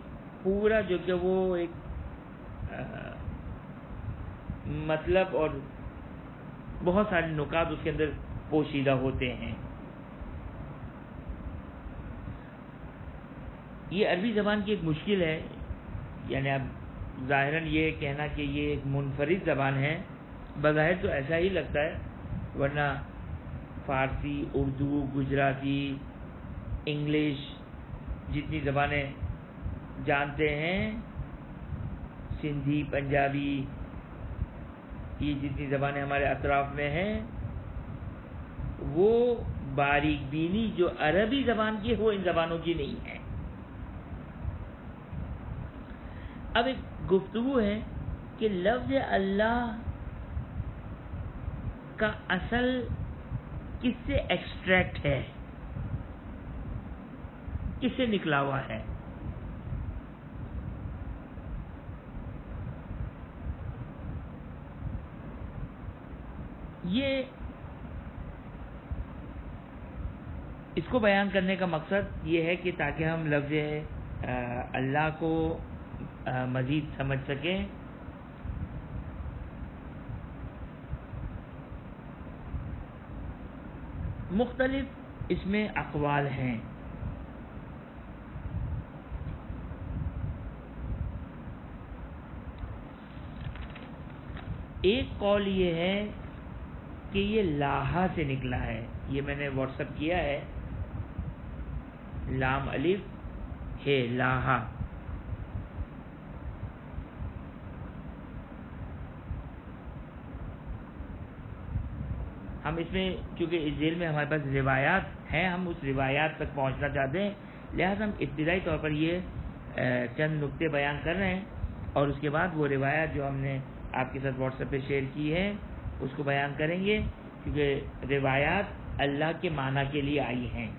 پورا جو کہ وہ ایک مطلب اور بہت سارے نکات اس کے اندر پوشیدہ ہوتے ہیں۔ یہ عربی زبان کی ایک مشکل ہے، یعنی اب ظاہراً یہ کہنا کہ یہ ایک منفرد زبان ہے بظاہر تو ایسا ہی لگتا ہے، ورنہ فارسی، اردو، گجراتی، انگلش جتنی زبانیں جانتے ہیں، سندھی، پنجابی، یہ جتنی زبانیں ہمارے اطراف میں ہیں، وہ باریک بینی جو عربی زبان کی ہے وہ ان زبانوں کی نہیں ہے۔ اب ایک گفتگو ہے کہ لفظ اللہ کا اصل کس سے ایکسٹریکٹ ہے، کس سے نکلا ہوا ہے؟ یہ اس کو بیان کرنے کا مقصد یہ ہے کہ تاکہ ہم لفظ اللہ کو مزید سمجھ سکیں۔ مختلف اس میں اقوال ہیں، ایک قول یہ ہے کہ یہ لاہا سے نکلا ہے، یہ میں نے واٹس ایپ کیا ہے، لام الف ہے لاہا۔ ہم اس میں چونکہ اس ذیل میں ہمارے پاس روایات ہیں، ہم اس روایات تک پہنچنا چاہتے ہیں، لہذا ہم ابتدائی طور پر یہ چند نقطے بیان کر رہے ہیں، اور اس کے بعد وہ روایات جو ہم نے آپ کے ساتھ واٹس ایپ پہ شیئر کی ہے اس کو بیان کریں گے، کیونکہ روایات اللہ کے معنی کے لیے آئی ہیں،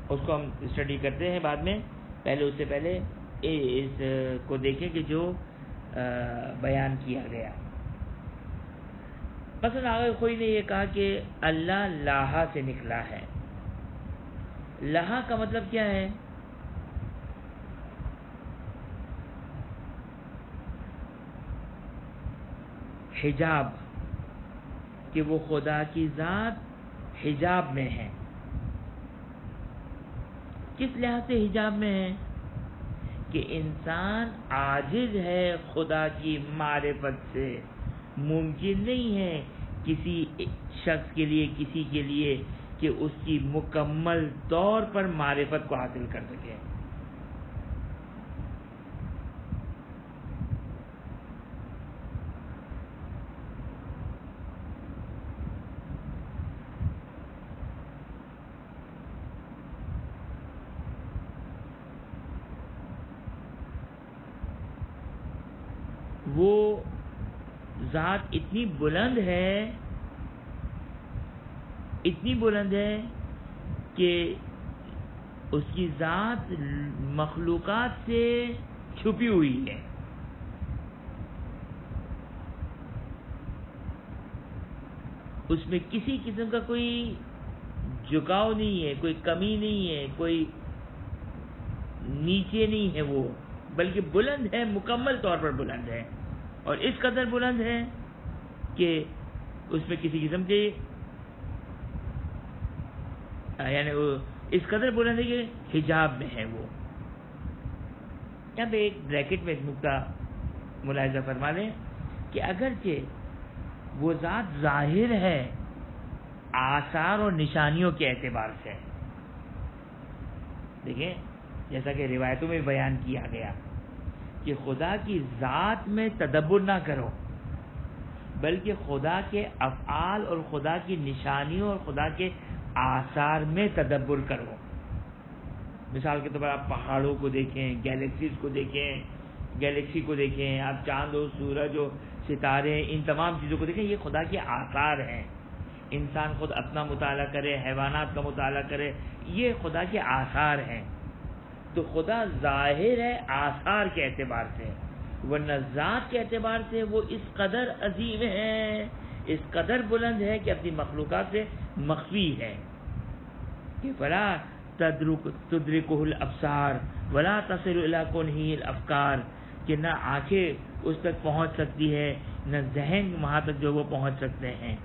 اس کو ہم اسٹڈی کرتے ہیں بعد میں، پہلے اس سے پہلے اس کو دیکھیں کہ جو بیان کیا گیا۔ مثلا اگر کوئی نے یہ کہا کہ اللہ لاہا سے نکلا ہے، لاہا کا مطلب کیا ہے؟ حجاب، کہ وہ خدا کی ذات حجاب میں ہے۔ کس لحاظ سے حجاب میں ہے؟ کہ انسان عاجز ہے خدا کی معرفت سے، ممکن نہیں ہے کسی شخص کے لیے، کسی کے لیے کہ اس کی مکمل طور پر معرفت کو حاصل کر سکے۔ وہ ذات اتنی بلند ہے کہ اس کی ذات مخلوقات سے چھپی ہوئی ہے۔ اس میں کسی قسم کا کوئی جھکاؤ نہیں ہے، کوئی کمی نہیں ہے، کوئی نیچے نہیں ہے وہ، بلکہ بلند ہے، مکمل طور پر بلند ہے، اور اس قدر بلند ہے کہ اس میں کسی قسم کے یعنی اس قدر بلند ہے کہ حجاب میں ہے وہ۔ یہاں پہ ایک بریکٹ میں ایک نقطہ ملاحظہ فرما لیں کہ اگرچہ وہ ذات ظاہر ہے آثار اور نشانیوں کے اعتبار سے، دیکھیں جیسا کہ روایتوں میں بیان کیا گیا کہ خدا کی ذات میں تدبر نہ کرو، بلکہ خدا کے افعال اور خدا کی نشانیوں اور خدا کے آثار میں تدبر کرو۔ مثال کے طور پر آپ پہاڑوں کو دیکھیں، گیلیکسیز کو دیکھیں، گیلیکسی کو دیکھیں، آپ چاند و سورج و ستارے، ان تمام چیزوں کو دیکھیں، یہ خدا کے آثار ہیں۔ انسان خود اپنا مطالعہ کرے، حیوانات کا مطالعہ کرے، یہ خدا کے آثار ہیں۔ تو خدا ظاہر ہے آثار کے اعتبار سے، ورنہ ذات کے اعتبار سے وہ اس قدر عظیم ہے، اس قدر بلند ہے کہ اپنی مخلوقات سے مخفی ہے کہ فلا تدرکہ الابصار ولا تصل الی کنہ الافکار، کہ نہ آنکھیں اس تک پہنچ سکتی ہے، نہ ذہن وہاں تک جو وہ پہنچ سکتے ہیں۔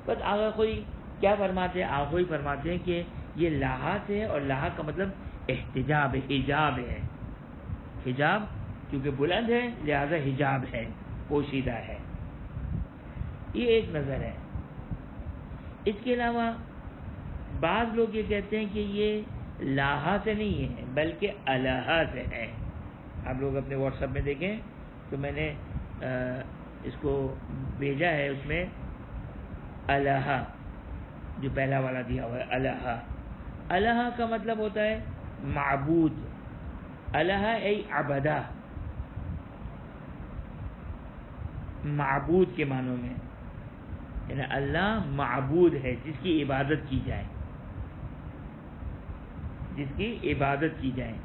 بس آگا کوئی کیا فرماتے ہیں؟ آگا کوئی فرماتے ہیں کہ یہ لاحت ہے، اور لاحت کا مطلب احتجاب ہے، حجاب ہے۔ حجاب کیونکہ بلند ہے لہذا حجاب ہے، پوشیدہ ہے۔ یہ ایک نظر ہے۔ اس کے علاوہ بعض لوگ یہ کہتے ہیں کہ یہ لاحا سے نہیں ہے بلکہ الہا سے ہے۔ آپ لوگ اپنے واٹس ایپ میں دیکھیں تو میں نے اس کو بھیجا ہے، اس میں الہا جو پہلا والا دیا ہوا ہے، الہا۔ الہا کا مطلب ہوتا ہے معبود، الہا ای عبدہ، معبود کے معنوں میں، یعنی اللہ معبود ہے جس کی عبادت کی جائے، جس کی عبادت کی جائے۔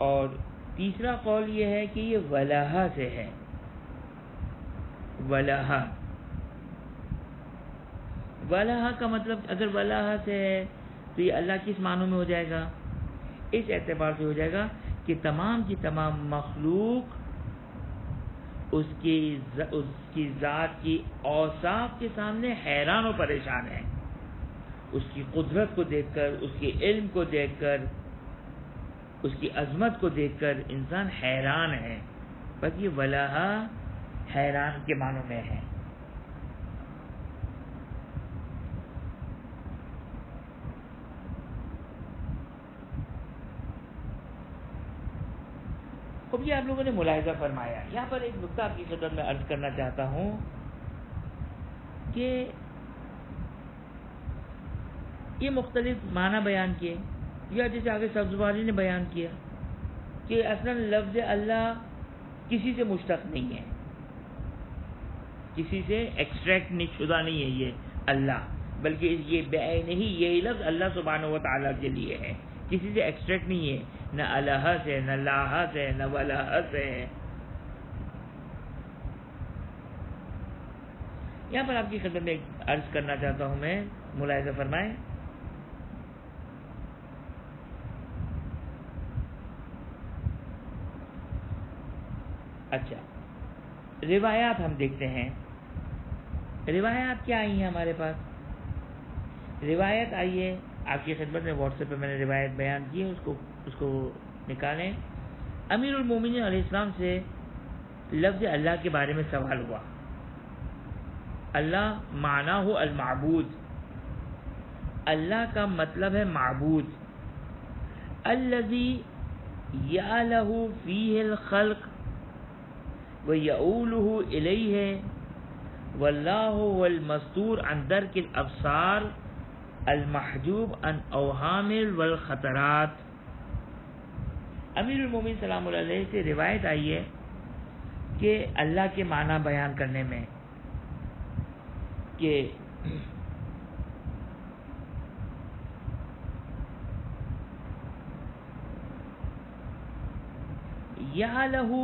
اور تیسرا قول یہ ہے کہ یہ ولہا سے ہے، ولہا۔ ولہا کا مطلب اگر ولہا سے ہے تو یہ اللہ کس معنوں میں ہو جائے گا؟ اس اعتبار سے ہو جائے گا کہ تمام کی تمام مخلوق اس کی ذات کی اوصاف کے سامنے حیران و پریشان ہے، اس کی قدرت کو دیکھ کر، اس کے علم کو دیکھ کر، اس کی عظمت کو دیکھ کر انسان حیران ہے۔ بس یہ ولہا حیران کے معنوں میں ہے۔ اب یہ آپ لوگوں نے ملاحظہ فرمایا، یہاں پر ایک نقطہ آپ کی خدمت میں عرض کرنا چاہتا ہوں کہ یہ مختلف معنی بیان کیے، یا جیسے آگے سبزواری نے بیان کیا کہ اصلا لفظ اللہ کسی سے مشتق نہیں ہے، کسی سے ایکسٹریکٹ شدہ نہیں ہے یہ اللہ، بلکہ یہ بعینہ ہی یہی لفظ اللہ سبحانہ و تعالیٰ کے لیے ہے، کسی سے ایکسٹریکٹ نہیں ہے، نہ الہ سے، نہ لاہ سے، نہ ولہ سے۔ یہاں پر آپ کی خدمت میں عرض کرنا چاہتا ہوں میں، ملاحظہ فرمائیں۔ اچھا، روایات ہم دیکھتے ہیں، روایات کیا آئی ہیں ہمارے پاس؟ روایت آئی ہے آپ کی خدمت میں، واٹس ایپ پہ میں نے روایت بیان کی ہے، اس کو نکالیں۔ امیر المومنین علیہ السلام سے لفظ اللہ کے بارے میں سوال ہوا۔ اللہ معنی ہو المعبود، اللہ کا مطلب ہے معبود، الذی یعلہ فیہ الخلق وَيَؤُولُهُ إِلَيْهِ وَاللَّهُ وَالْمَسْتُورُ عَنْ دَرْكِ الْأَبْصَارِ الْمَحْجُوبُ عَنْ أَوْهَامِ وَالْخَطَرَاتِ۔ امیر المومنین سلام اللہ علیہ سے روایت آئی ہے کہ اللہ کے معنی بیان کرنے میں کہ یا لہو،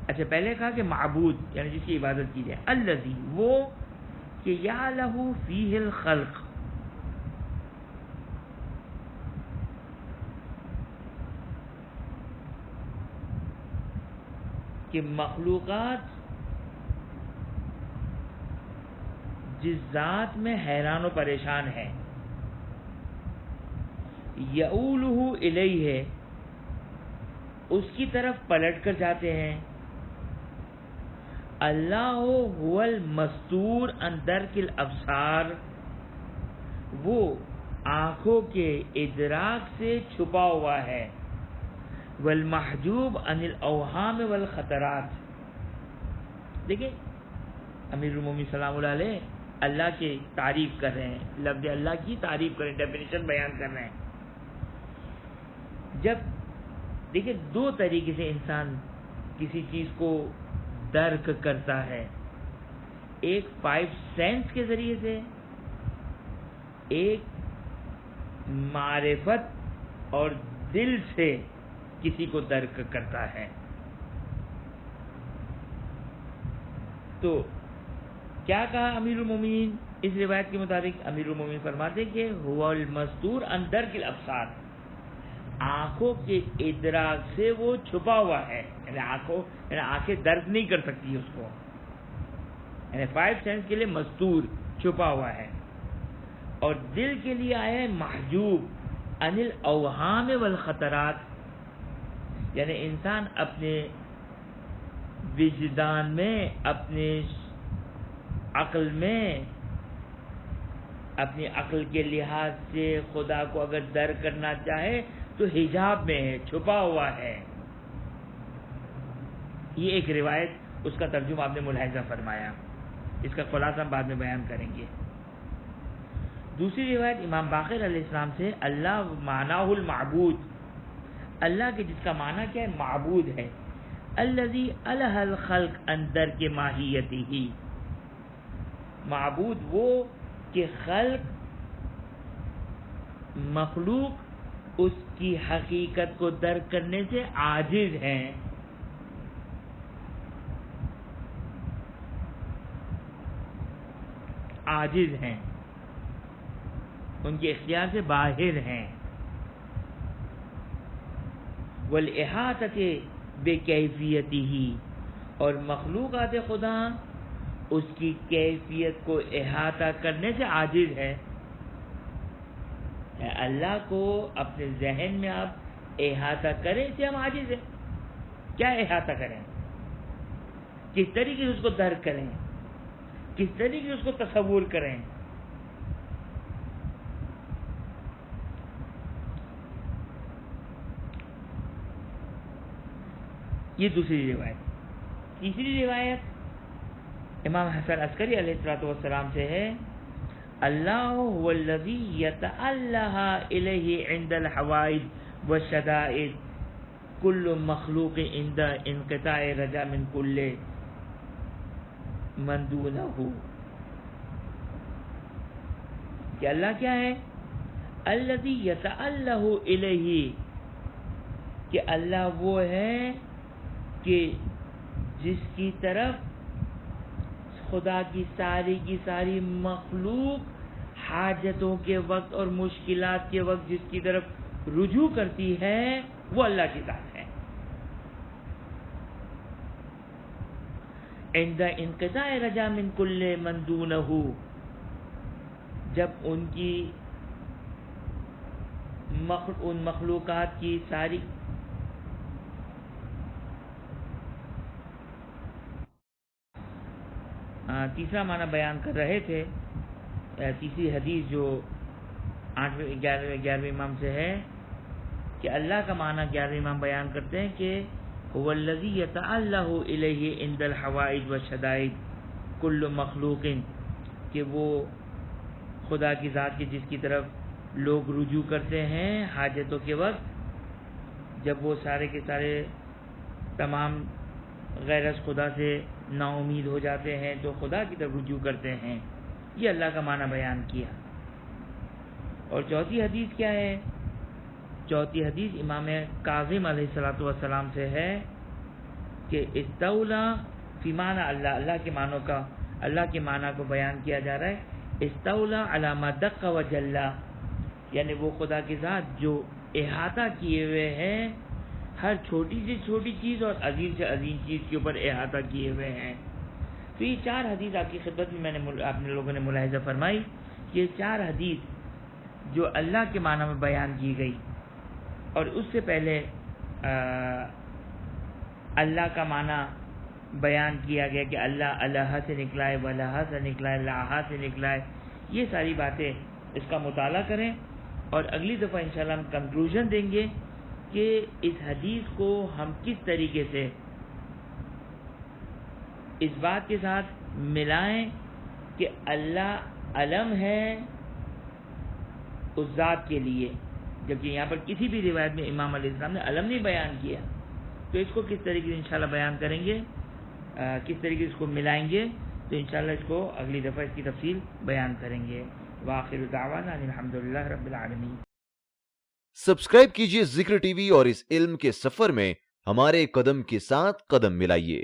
اچھا پہلے کہا کہ معبود یعنی جس کی عبادت کی جائے، الذی وہ کہ یا لہو فیہ الخلق، کہ مخلوقات جس ذات میں حیران و پریشان ہے، یعولہ الیہ اس کی طرف پلٹ کر جاتے ہیں، اللہ هو المستور عن درک الابصار، وہ آنکھوں کے ادراک سے چھپا ہوا ہے، والمحجوب عن الاوہام والخطرات۔ دیکھیں امیر المومنین سلام اللہ علیہ اللہ کی تعریف کر رہے ہیں، لفظ اللہ کی تعریف کر رہے ہیں، ڈیفینیشن بیان کر رہے ہیں۔ جب دیکھیں دو طریقے سے انسان کسی چیز کو درک کرتا ہے، ایک 5 سینس کے ذریعے سے، ایک معرفت اور دل سے کسی کو درک کرتا ہے۔ تو کیا کہا امیر المومنین اس روایت کے مطابق؟ امیر المومنین فرماتے کہ هو المستور عن درک الابصار، آنکھوں کے ادراک سے وہ چھپا ہوا ہے، یعنی آنکھیں درک نہیں کر سکتی اس کو، یعنی 5 سینس کے لیے مستور چھپا ہوا ہے، اور دل کے لیے آیا ہے محجوب عن الاوہام والخطرات، یعنی انسان اپنے وجدان میں، اپنے عقل میں، اپنی عقل کے لحاظ سے خدا کو اگر درک کرنا چاہے تو حجاب میں ہے، چھپا ہوا ہے۔ یہ ایک روایت، اس کا ترجمہ آپ نے ملاحظہ فرمایا، اس کا خلاصہ ہم بعد میں بیان کریں گے۔ دوسری روایت امام باقر علیہ السلام سے، اللہ معناہ المعبود، اللہ کے جس کا معنی کیا ہے؟ معبود ہے، الذی الہ الخلق عن درک ماہیتہ، معبود وہ کہ مخلوق اس کی حقیقت کو درک کرنے سے عاجز ہیں، عاجز ہیں، ان کے اختیار سے باہر ہیں، والاحاطۃ بکیفیتہ، اور مخلوقات خدا اس کی کیفیت کو احاطہ کرنے سے عاجز ہے۔ اللہ کو اپنے ذہن میں آپ احاطہ کریں، اسے ہم عاجز ہیں۔ کیا احاطہ کریں؟ کس طریقے سے اس کو درک کریں، کس طریقے سے اس کو تصور کریں؟ یہ دوسری روایت۔ تیسری روایت امام حسن عسکری علیہ الصلوۃ والسلام سے ہے، اللہ هو الذی یتألہ الیہ عند الحوائج والشدائد کل مخلوق عند انقطاع رجا من کل من دونہ، کہ اللہ کیا ہے؟ الذی یتألہ الیہ، کہ اللہ وہ ہے کہ جس کی طرف خدا کی ساری مخلوق حاجتوں کے وقت اور مشکلات کے وقت جس کی طرف رجوع کرتی ہے، وہ اللہ کی ذات ہے۔ عند انقطاع رجا من کل من دونہ، جب ان کی ان مخلوقات کی ساری تیسرا معنی بیان کر رہے تھے، تیسری حدیث جو 11ویں امام سے ہے، کہ اللہ کا معنی 11ویں امام بیان کرتے ہیں کہ هو الذی یتألہ الیہ عند الحوائج والشدائد کل مخلوق، کہ وہ خدا کی ذات کی جس کی طرف لوگ رجوع کرتے ہیں حاجتوں کے وقت، جب وہ سارے کے سارے تمام غیر از خدا سے نا امید ہو جاتے ہیں تو خدا کی طرف رجوع کرتے ہیں۔ یہ اللہ کا معنی بیان کیا۔ اور چوتھی حدیث کیا ہے چوتھی حدیث امام کاظم علیہ الصلوۃ والسلام سے ہے کہ استولا فی معنی اللہ، اللہ کے معنوں کا، اللہ کے معنی کو بیان کیا جا رہا ہے. استولا علی ما دق و جلا، یعنی وہ خدا کے ذات جو احاطہ کیے ہوئے ہیں ہر چھوٹی سے چھوٹی چیز اور عظیم سے عظیم چیز کے اوپر احاطہ کیے ہوئے ہیں. تو یہ 4 حدیث آپ کی خدمت میں آپ نے لوگوں نے ملاحظہ فرمائی. یہ 4 حدیث جو اللہ کے معنی میں بیان کی گئی، اور اس سے پہلے اللہ کا معنی بیان کیا گیا کہ اللہ اللہ سے نکلا ہے، واللہ سے نکلا ہے، لاہا سے نکلا ہے. یہ ساری باتیں اس کا مطالعہ کریں، اور اگلی دفعہ انشاءاللہ ہم کنکلوژن دیں گے کہ اس حدیث کو ہم کس طریقے سے اس بات کے ساتھ ملائیں کہ اللہ علم ہے اس ذات کے لیے، جبکہ یہاں پر کسی بھی روایت میں امام علیہ السلام نے علم نہیں بیان کیا. تو اس کو کس طریقے سے انشاءاللہ بیان کریں گے، کس طریقے سے اس کو ملائیں گے، تو انشاءاللہ اس کو اگلی دفعہ اس کی تفصیل بیان کریں گے. وآخر دعوانا الحمدللہ رب العالمین. سبسکرائب کیجئے ذکر ٹی وی اور اس علم کے سفر میں ہمارے قدم کے ساتھ قدم ملائیے.